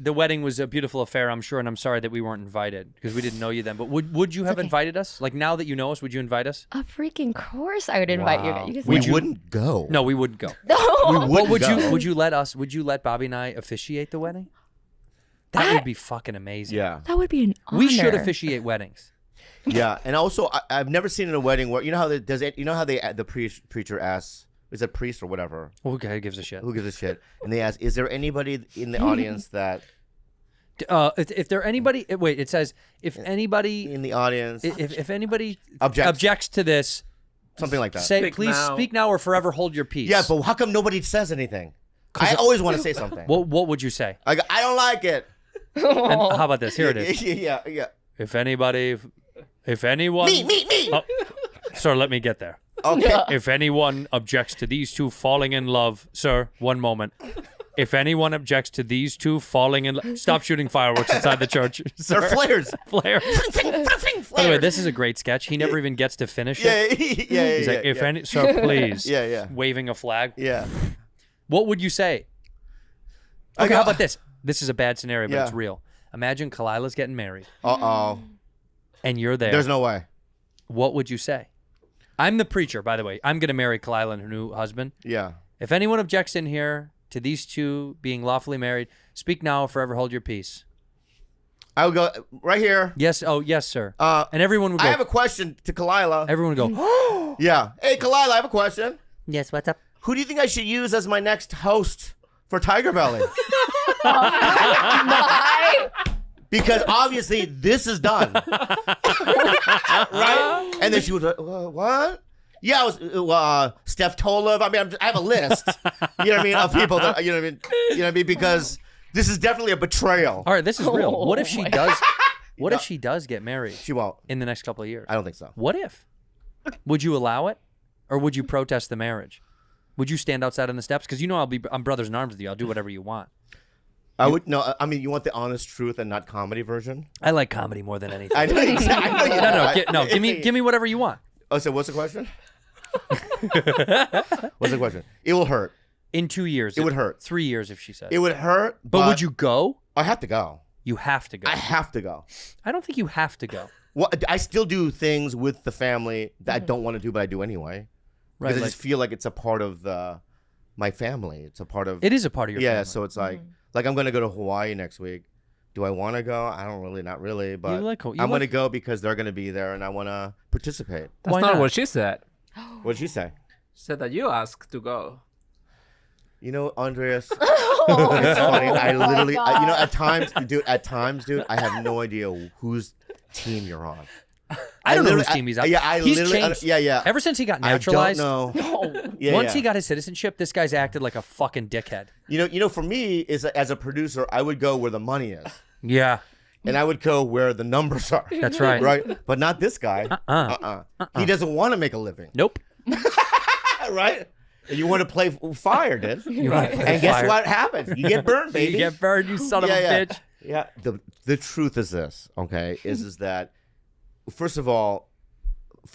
the wedding was a beautiful affair, I'm sure, and I'm sorry that we weren't invited because we didn't know you then. But would you have invited us? Like now that you know us, would you invite us? A freaking course I would invite you guys. We wouldn't go. No, we wouldn't go. We wouldn't go. Would you let Bobby and I officiate the wedding? That would be fucking amazing. Yeah. That would be an honor. We should officiate weddings. Yeah, and also I've never seen in a wedding where the preacher asks, is it priest or whatever? Who gives a shit? Who gives a shit? And they ask, is there anybody in the audience that if there anybody wait, it says if anybody in the audience if anybody objects to this, something like that. Say please speak now or forever hold your peace. Yeah, but how come nobody says anything? I always want to say something. What would you say? I don't like it. And how about this? Here it is. Yeah. If anyone Me. Sir, let me get there. Okay. If anyone objects to these two falling in love, sir, one moment. If anyone objects to these two falling in love, stop shooting fireworks inside the church. They're flares. Flares. By the way, this is a great sketch. He never even gets to finish it. Yeah. He's like, if any, sir, please. Yeah. Waving a flag. Yeah. What would you say? Okay, how about this? This is a bad scenario, but it's real. Imagine Kalila's getting married. Uh-oh. And you're there. There's no way. What would you say? I'm the preacher, by the way. I'm going to marry Kalila and her new husband. Yeah. If anyone objects in here to these two being lawfully married, speak now or forever hold your peace. I would go right here. Yes. Oh, yes, sir. And everyone would go. I have a question to Kalila. Everyone would go. Yeah. Hey, Kalila, I have a question. Yes, what's up? Who do you think I should use as my next host for Tiger Belly? Because obviously this is done. Right? And then she was like, what? Yeah, it was Steph Tolev. I mean, I have a list. You know what I mean? Of people that, you know what I mean? You know what I mean? Because this is definitely a betrayal. All right, this is real. What if she does? What if she does get married? She won't. In the next couple of years. I don't think so. What if? Would you allow it? Or would you protest the marriage? Would you stand outside on the steps? Because you know I'm brothers in arms with you. I'll do whatever you want. I would no. I mean, you want the honest truth and not comedy version. I like comedy more than anything. I know exactly. Give me whatever you want. Oh, so what's the question? What's the question? It will hurt. In 2 years, it would hurt. 3 years, if she said. It would hurt. But would you go? I have to go. You have to go. I have to go. I don't think you have to go. Well, I still do things with the family that I don't want to do, but I do anyway. Right. Because I just feel like it's a part of my family. It's a part of. It is a part of your family. Yeah. So it's like I'm going to go to Hawaii next week. Do I want to go? I don't really, not really, but I'm going to go because they're going to be there and I want to participate. That's not what she said. What did she say? She said that you asked to go. You know, Andrés, it's funny. I literally, at times, dude, I have no idea whose team you're on. I don't know whose team he's on. Yeah, he's changed. Yeah. Ever since he got naturalized. I don't know. Once he got his citizenship, this guy's acted like a fucking dickhead. You know, for me, as a producer, I would go where the money is. Yeah. And I would go where the numbers are. That's right. Right? But not this guy. He doesn't want to make a living. Nope. Right? And you want to play fire, dude. And guess what happens? You get burned, baby. You get burned, you son of a bitch. Yeah. The truth is this, okay, is that, first of all,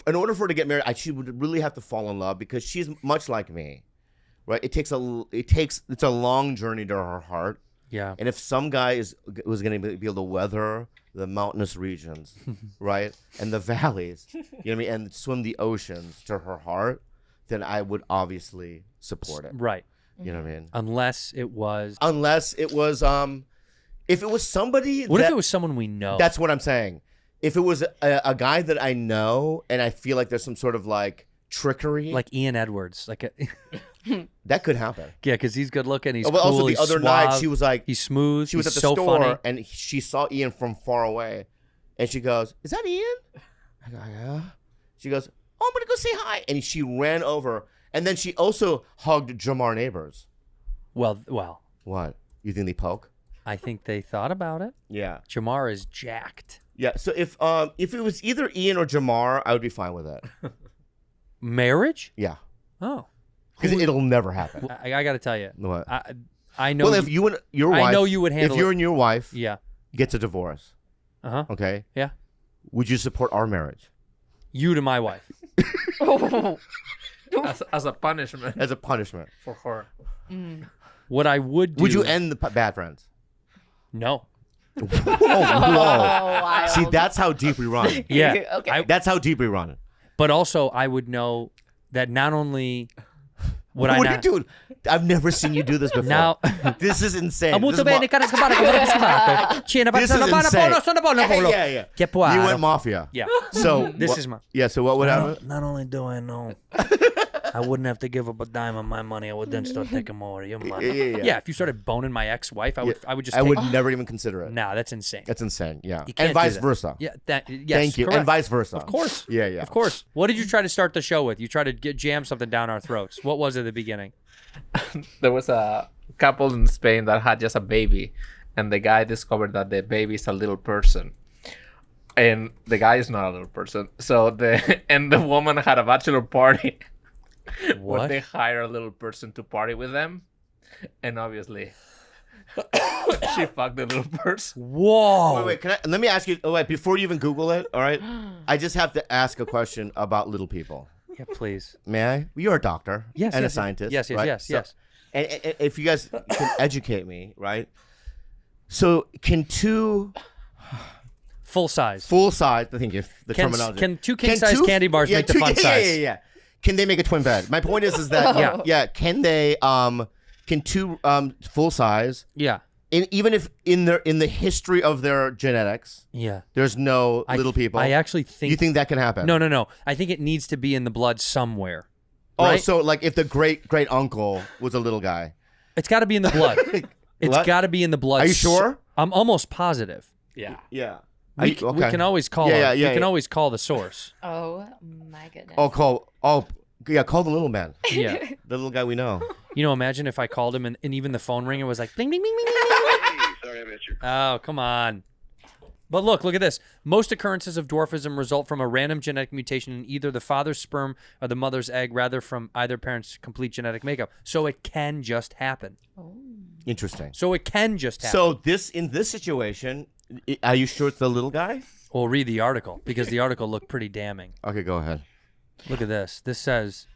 in order for her to get married, she would really have to fall in love because she's much like me, right? It's a long journey to her heart. Yeah. And if some guy was going to be able to weather the mountainous regions, right, and the valleys, you know what I mean, and swim the oceans to her heart, then I would obviously support it. Right. You know what I mean? Unless it was, if it was somebody. What if it was someone we know? That's what I'm saying. If it was a guy that I know and I feel like there's some sort of like trickery, like Ian Edwards, that could happen. Yeah, because he's good looking. He's but cool. Also, the other night she was like, he's smooth. She was at the so store funny. and she saw Ian from far away, and she goes, "Is that Ian?" I go, "Yeah." She goes, "Oh, I'm gonna go say hi," and she ran over, and then she also hugged Jamar Neighbors. Well. What? You think they poke? I think they thought about it. Yeah. Jamar is jacked. Yeah. So if it was either Ian or Jamar, I would be fine with it. Marriage? Yeah. Oh. Because it'll never happen. I got to tell you. What? I know. Well, if you and your wife, I know you would handle. If you and your wife, gets a divorce, okay, yeah, would you support our marriage? You to my wife. as a punishment. As a punishment for her. What I would do. Would you end the bad friends? No. Whoa. wild. See, that's how deep we run. Yeah. Okay. That's how deep we run. But also, I would know that not only would I What are not. you doing? I've never seen you do this before. Now, This is insane. molto This is bene, cara scappata, Cina, This is insane. Yeah. Che può. You went mafia. Yeah. So This is my. Yeah. So what would happen? Not only do I know, I wouldn't have to give up a dime of my money. I would then start taking more of your money. Yeah, if you started boning my ex-wife, I would just. I take, would never even consider it. Nah, that's insane. That's insane. Yeah. can't And do vice that. versa. Yeah. Yes, Thank you. correct. And vice versa. Of course. Yeah. Yeah. Of course. What did you try to start the show with? You tried to jam something down our throats. What was it at the beginning? There was a couple in Spain that had just a baby, and the guy discovered that the baby is a little person, and the guy is not a little person. So the woman had a bachelor party where What? they hire a little person to party with them, and obviously she fucked the little person. Whoa. Wait. Let me ask you. Oh, wait. Before you even Google it, all right? I just have to ask a question about little people. Yeah, please. May I? You're a doctor. Yes. And yes, a scientist. Yes. Yes. right? Yes. So- Yes. And if you guys can educate me, right? So can two Full size. full size? I think if the Can terminology. can two king size candy bars make the fun size? Yeah. Can they make a twin bed? My point is that yeah. Can they can two full size? Yeah. And even if in the history of their genetics, Yeah. there's no little people. I actually think. You think that can happen? No. I think it needs to be in the blood somewhere. Oh, right? so like if the great uncle was a little guy. It's got to be in the blood. It's What? got to be in the blood. Are you sure? I'm almost positive. Yeah. Yeah. We can always call. Yeah, we can always call the source. Oh my goodness. Call the little man. Yeah. The little guy we know. You know, imagine if I called him and even the phone ringer was like, bling, bling, bling, bling, bling. Sorry, I missed you. Oh, come on. But look at this. Most occurrences of dwarfism result from a random genetic mutation in either the father's sperm or the mother's egg, rather from either parent's complete genetic makeup. So it can just happen. Interesting. So it can just happen. So in this situation, are you sure it's the little guy? We'll read the article because the article looked pretty damning. Okay, go ahead. Look at this. This says,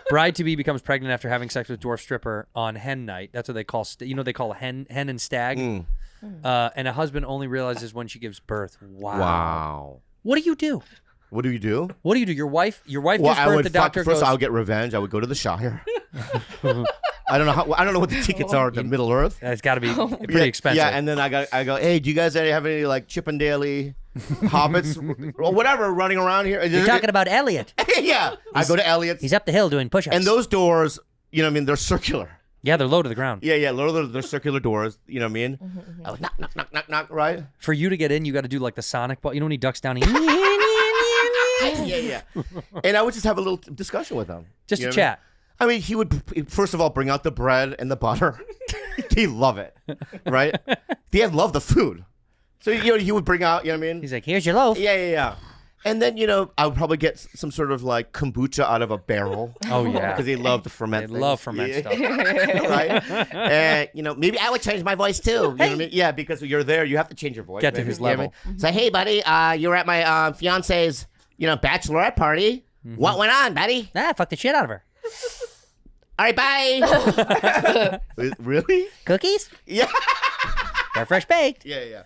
bride-to-be becomes pregnant after having sex with dwarf stripper on hen night. That's what they call, they call hen and stag. And a husband only realizes when she gives birth. Wow. What do you do? What do you do? What do you do? Your wife gives birth. I would The doctor first. goes. I would get revenge. I would go to the Shire. I don't know what the tickets are to Middle Earth. It's got to be pretty expensive. Yeah, and then I go. Hey, do you guys have any like Chippendale hobbits or whatever running around here? You're talking about Elliot. Yeah, I go to Elliot's. He's up the hill doing push-ups. And those doors, you know what I mean? They're circular. Yeah, they're low to the ground. Yeah, they're circular doors. You know what I mean? I would knock, right? For you to get in, you got to do like the Sonic ball. You know when he ducks down, Yeah. And I would just have a little discussion with him. just You a know what chat. I mean, he would first of all bring out the bread and the butter. He love it, right? He love the food. So he would bring out. You know what I mean? He's like, here's your loaf. Yeah. And then I would probably get some sort of like kombucha out of a barrel. Oh yeah, Because he loved to ferment. They things. love ferment stuff. Right? And maybe I would change my voice too. You know what I mean? Yeah, because you're there, you have to change your voice. Get to maybe. his You know what I level. mean? So hey, buddy, you were at my fiance's bachelorette party. What went on, buddy? Fuck the shit out of her. All right, bye. Really? Cookies? Yeah. They're fresh baked. Yeah.